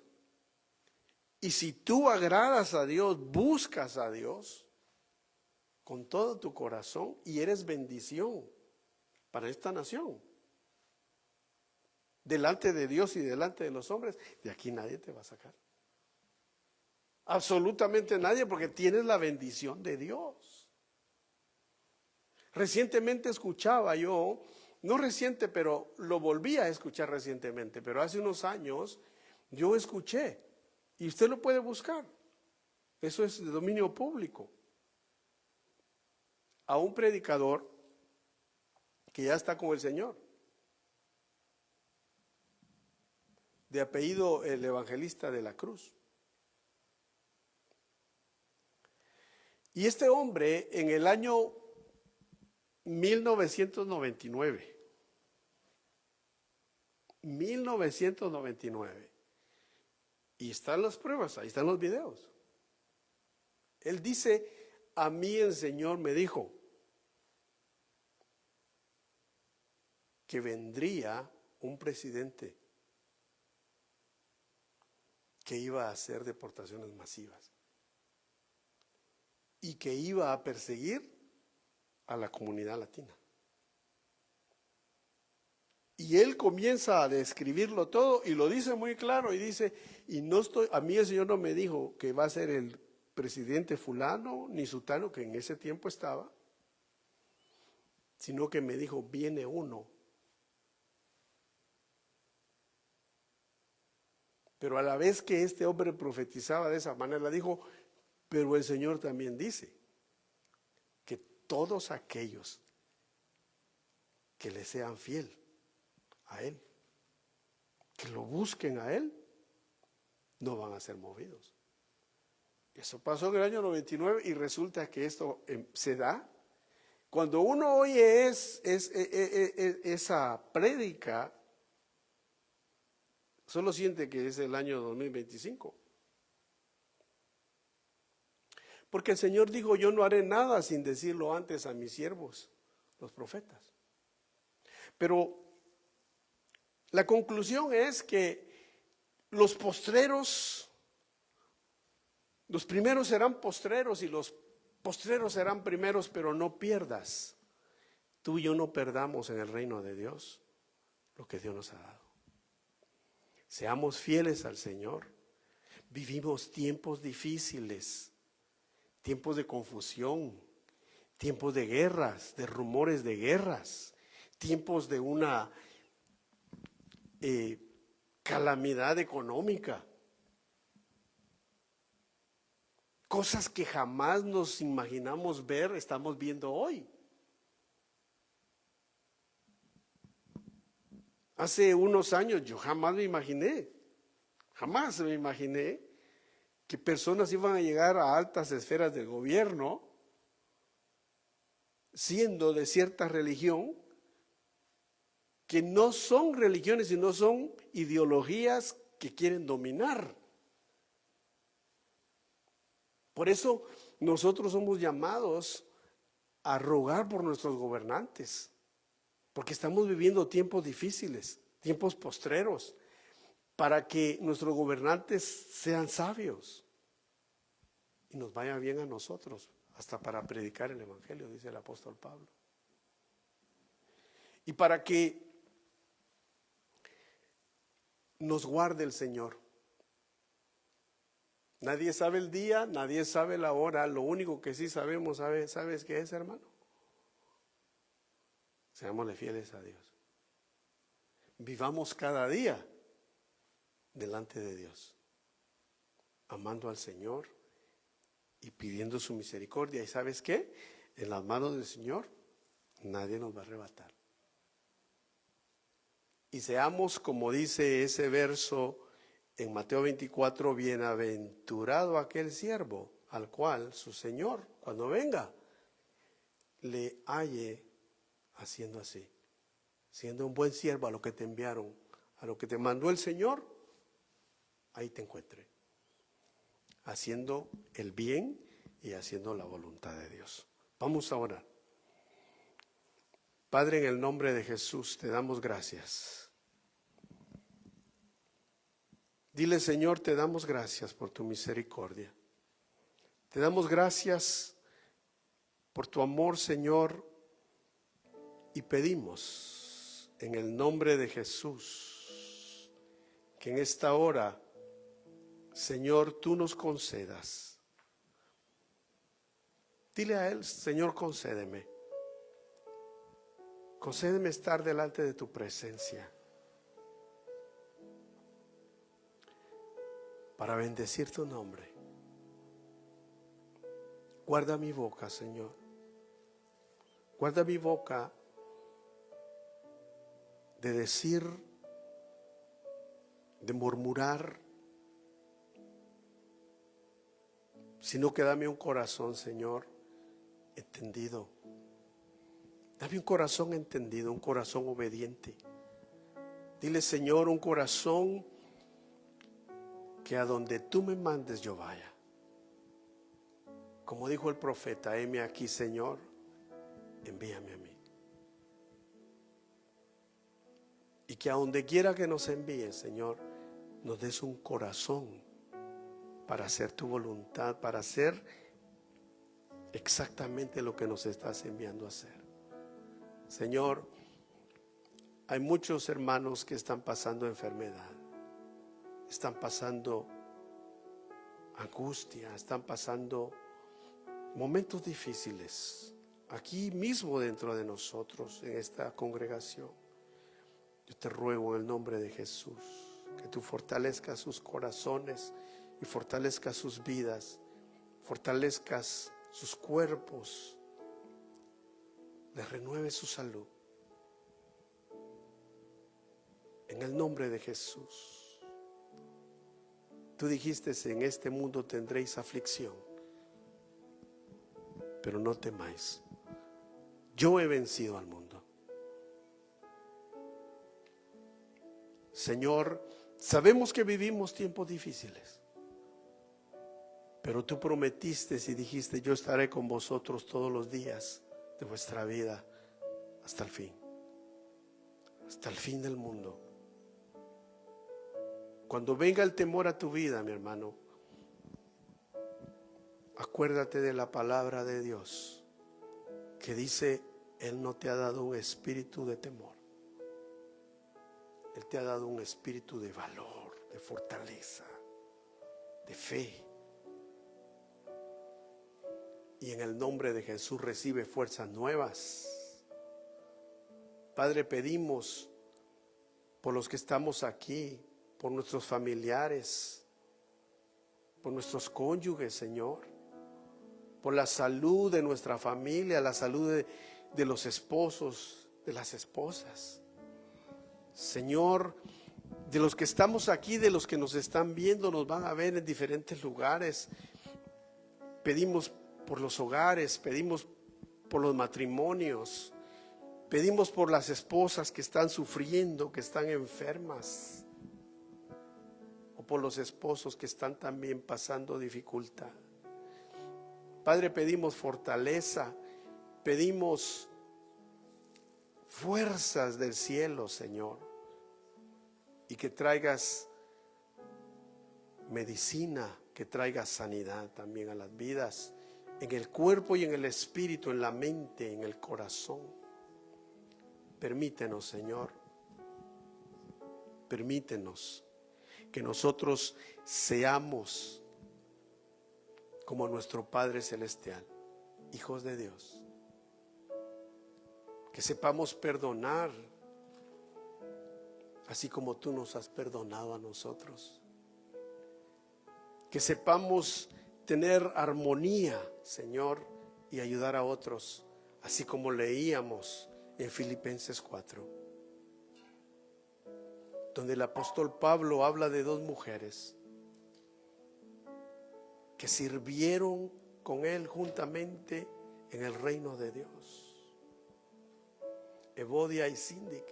Y si tú agradas a Dios, buscas a Dios con todo tu corazón y eres bendición para esta nación, delante de Dios y delante de los hombres, de aquí nadie te va a sacar. Absolutamente nadie, porque tienes la bendición de Dios. Recientemente escuchaba yo, no reciente, pero lo volví a escuchar recientemente, pero hace unos años yo escuché, y usted lo puede buscar, eso es de dominio público, a un predicador que ya está con el Señor, de apellido el Evangelista de la Cruz. Y este hombre en el año 1999, y están las pruebas, ahí están los videos. Él dice, a mí el Señor me dijo que vendría un presidente que iba a hacer deportaciones masivas y que iba a perseguir a la comunidad latina. Y él comienza a describirlo todo y lo dice muy claro y dice, a mí el Señor no me dijo que va a ser el presidente fulano ni sutano que en ese tiempo estaba, sino que me dijo, viene uno. Pero a la vez que este hombre profetizaba de esa manera, dijo, pero el Señor también dice que todos aquellos que le sean fiel a Él, que lo busquen a Él, no van a ser movidos. Eso pasó en el año 99 y resulta que esto se da. Cuando uno oye esa prédica, solo siente que es el año 2025. Porque el Señor dijo, yo no haré nada sin decirlo antes a mis siervos, los profetas. Pero la conclusión es que los primeros serán postreros y los postreros serán primeros, pero no pierdas. Tú y yo no perdamos en el reino de Dios lo que Dios nos ha dado. Seamos fieles al Señor. Vivimos tiempos difíciles, tiempos de confusión, tiempos de guerras, de rumores de guerras, tiempos de una calamidad económica. Cosas que jamás nos imaginamos ver, estamos viendo hoy. Hace unos años yo jamás me imaginé que personas iban a llegar a altas esferas del gobierno siendo de cierta religión, que no son religiones, sino son ideologías que quieren dominar. Por eso nosotros somos llamados a rogar por nuestros gobernantes, porque estamos viviendo tiempos difíciles, tiempos postreros, para que nuestros gobernantes sean sabios y nos vaya bien a nosotros, hasta para predicar el Evangelio, dice el apóstol Pablo. Y para que nos guarde el Señor. Nadie sabe el día, nadie sabe la hora, lo único que sí sabemos, ¿sabes qué es, hermano? Seámosle fieles a Dios. Vivamos cada día delante de Dios, amando al Señor y pidiendo su misericordia. ¿Y sabes qué? En las manos del Señor nadie nos va a arrebatar. Y seamos, como dice ese verso en Mateo 24, bienaventurado aquel siervo al cual su Señor, cuando venga, le halle haciendo así, siendo un buen siervo a lo que te enviaron a lo que te mandó el Señor, ahí te encuentre, haciendo el bien y haciendo la voluntad de Dios. Vamos a orar. Padre, en el nombre de Jesús te damos gracias. Dile, Señor, te damos gracias por tu misericordia. Te damos gracias por tu amor, Señor, y pedimos en el nombre de Jesús que en esta hora, Señor, tú nos concedas. Dile a Él, Señor, concédeme estar delante de tu presencia para bendecir tu nombre. Guarda mi boca, Señor. Guarda mi boca de decir, de murmurar, sino que dame un corazón, Señor, entendido. Dame un corazón entendido, un corazón obediente. Dile, Señor, un corazón que a donde tú me mandes yo vaya. Como dijo el profeta, heme aquí, Señor, envíame a mí. Y que a donde quiera que nos envíes, Señor, nos des un corazón para hacer tu voluntad, para hacer exactamente lo que nos estás enviando a hacer. Señor, hay muchos hermanos que están pasando enfermedad, están pasando angustia, están pasando momentos difíciles, aquí mismo dentro de nosotros, en esta congregación. Yo te ruego en el nombre de Jesús que tú fortalezcas sus corazones y fortalezcas sus vidas, fortalezcas sus cuerpos, les renueve su salud. En el nombre de Jesús. Tú dijiste, en este mundo tendréis aflicción, pero no temáis. Yo he vencido al mundo. Señor, sabemos que vivimos tiempos difíciles, pero tú prometiste y dijiste, yo estaré con vosotros todos los días de vuestra vida hasta el fin del mundo. Cuando venga el temor a tu vida, mi hermano, acuérdate de la palabra de Dios que dice, Él no te ha dado un espíritu de temor. Él te ha dado un espíritu de valor, de fortaleza, de fe. Y en el nombre de Jesús recibe fuerzas nuevas. Padre, pedimos por los que estamos aquí, por nuestros familiares, por nuestros cónyuges, Señor, por la salud de nuestra familia, la salud de los esposos, de las esposas. Señor, de los que estamos aquí, de los que nos están viendo, nos van a ver en diferentes lugares. Pedimos por los hogares, pedimos por los matrimonios, pedimos por las esposas que están sufriendo, que están enfermas, o por los esposos que están también pasando dificultad. Padre, pedimos fortaleza, pedimos fuerzas del cielo, Señor, y que traigas medicina, que traigas sanidad también a las vidas, en el cuerpo y en el espíritu, en la mente, en el corazón. Permítenos, Señor, permítenos que nosotros seamos como nuestro Padre Celestial, hijos de Dios, que sepamos perdonar, así como tú nos has perdonado a nosotros, que sepamos tener armonía, Señor, y ayudar a otros, así como leíamos en Filipenses 4, donde el apóstol Pablo habla de dos mujeres que sirvieron con él juntamente en el reino de Dios, Evodia y Síndic.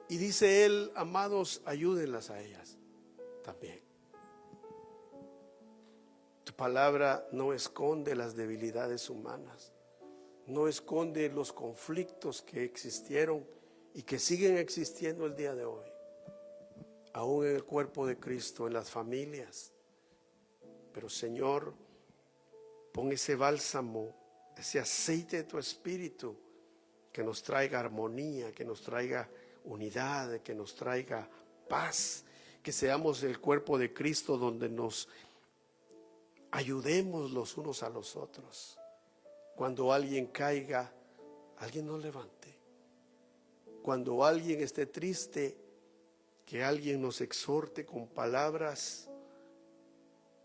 Y dice él, amados, ayúdenlas a ellas también. Tu palabra no esconde las debilidades humanas, no esconde los conflictos que existieron y que siguen existiendo el día de hoy, aún en el cuerpo de Cristo, en las familias. Pero Señor, pon ese bálsamo, ese aceite de tu Espíritu que nos traiga armonía, que nos traiga unidad, que nos traiga paz, que seamos el cuerpo de Cristo donde nos ayudemos los unos a los otros. Cuando alguien caiga, alguien nos levante. Cuando alguien esté triste, que alguien nos exhorte con palabras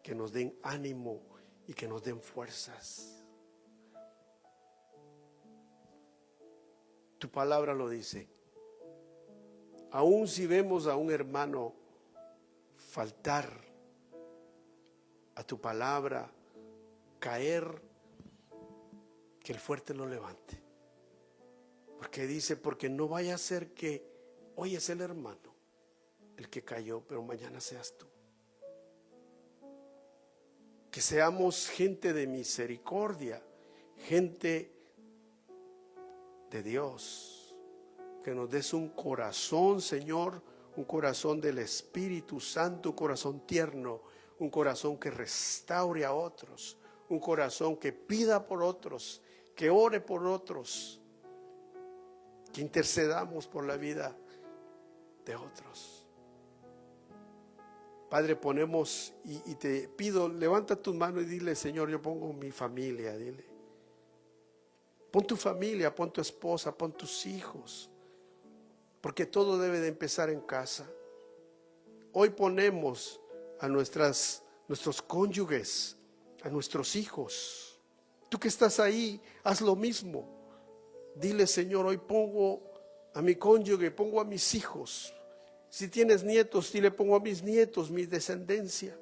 que nos den ánimo y que nos den fuerzas. Tu palabra lo dice. Aún si vemos a un hermano faltar a tu palabra, caer, que el fuerte lo levante. Porque dice, porque no vaya a ser que hoy es el hermano el que cayó, pero mañana seas tú. Que seamos gente de misericordia, gente de Dios. Que nos des un corazón, Señor, un corazón del Espíritu Santo, un corazón tierno, un corazón que restaure a otros, un corazón que pida por otros, que ore por otros, que intercedamos por la vida de otros. Padre, ponemos y te pido, levanta tu mano y dile, Señor, yo pongo mi familia, dile. Pon tu familia, pon tu esposa, pon tus hijos, porque todo debe de empezar en casa. Hoy ponemos a nuestros cónyuges, a nuestros hijos. Tú que estás ahí, haz lo mismo. Dile, Señor, hoy pongo a mi cónyuge, pongo a mis hijos. Si tienes nietos, dile, pongo a mis nietos, mi descendencia,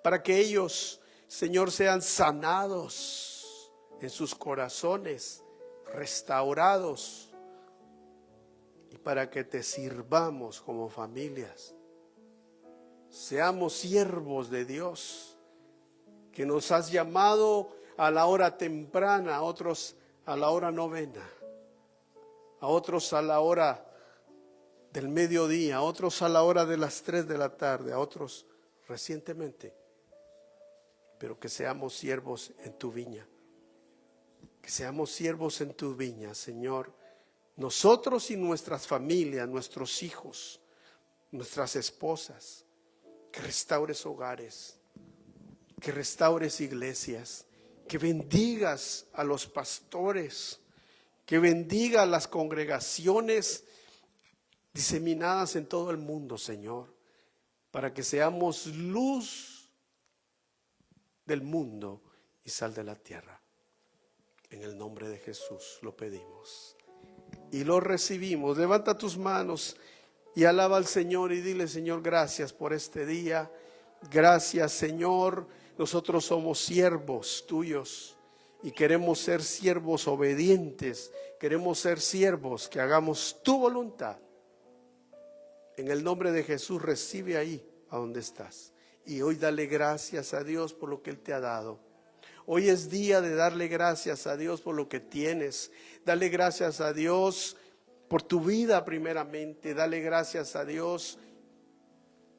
para que ellos, Señor, sean sanados en sus corazones, restaurados, y para que te sirvamos como familias. Seamos siervos de Dios, que nos has llamado a la hora temprana, a otros a la hora novena, a otros a la hora del mediodía, a otros a la hora de las 3 de la tarde, a otros recientemente. Pero que seamos siervos en tu viña, que seamos siervos en tu viña, Señor. Nosotros y nuestras familias, nuestros hijos, nuestras esposas, que restaures hogares, que restaures iglesias, que bendigas a los pastores, que bendiga a las congregaciones diseminadas en todo el mundo, Señor, para que seamos luz del mundo y sal de la tierra. En el nombre de Jesús lo pedimos y lo recibimos. Levanta tus manos y alaba al Señor y dile, Señor, gracias por este día. Gracias, Señor. Nosotros somos siervos tuyos y queremos ser siervos obedientes. Queremos ser siervos que hagamos tu voluntad. En el nombre de Jesús, recibe ahí a donde estás. Y hoy dale gracias a Dios por lo que Él te ha dado. Hoy es día de darle gracias a Dios por lo que tienes. Dale gracias a Dios por tu vida primeramente. Dale gracias a Dios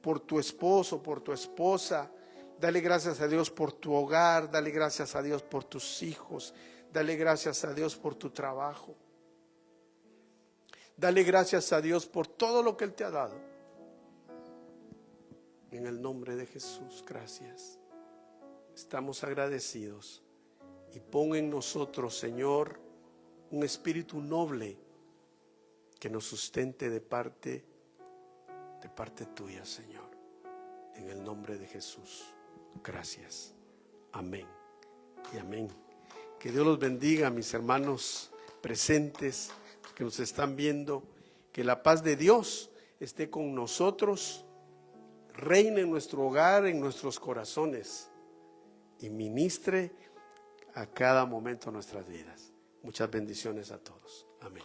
por tu esposo, por tu esposa. Dale gracias a Dios por tu hogar. Dale gracias a Dios por tus hijos. Dale gracias a Dios por tu trabajo. Dale gracias a Dios por todo lo que Él te ha dado. En el nombre de Jesús, gracias. Estamos agradecidos. Y pon en nosotros, Señor, un espíritu noble que nos sustente de parte tuya, Señor. En el nombre de Jesús, gracias. Amén y amén. Que Dios los bendiga, mis hermanos presentes que nos están viendo. Que la paz de Dios esté con nosotros, reine en nuestro hogar, en nuestros corazones y ministre a cada momento de nuestras vidas. Muchas bendiciones a todos. Amén.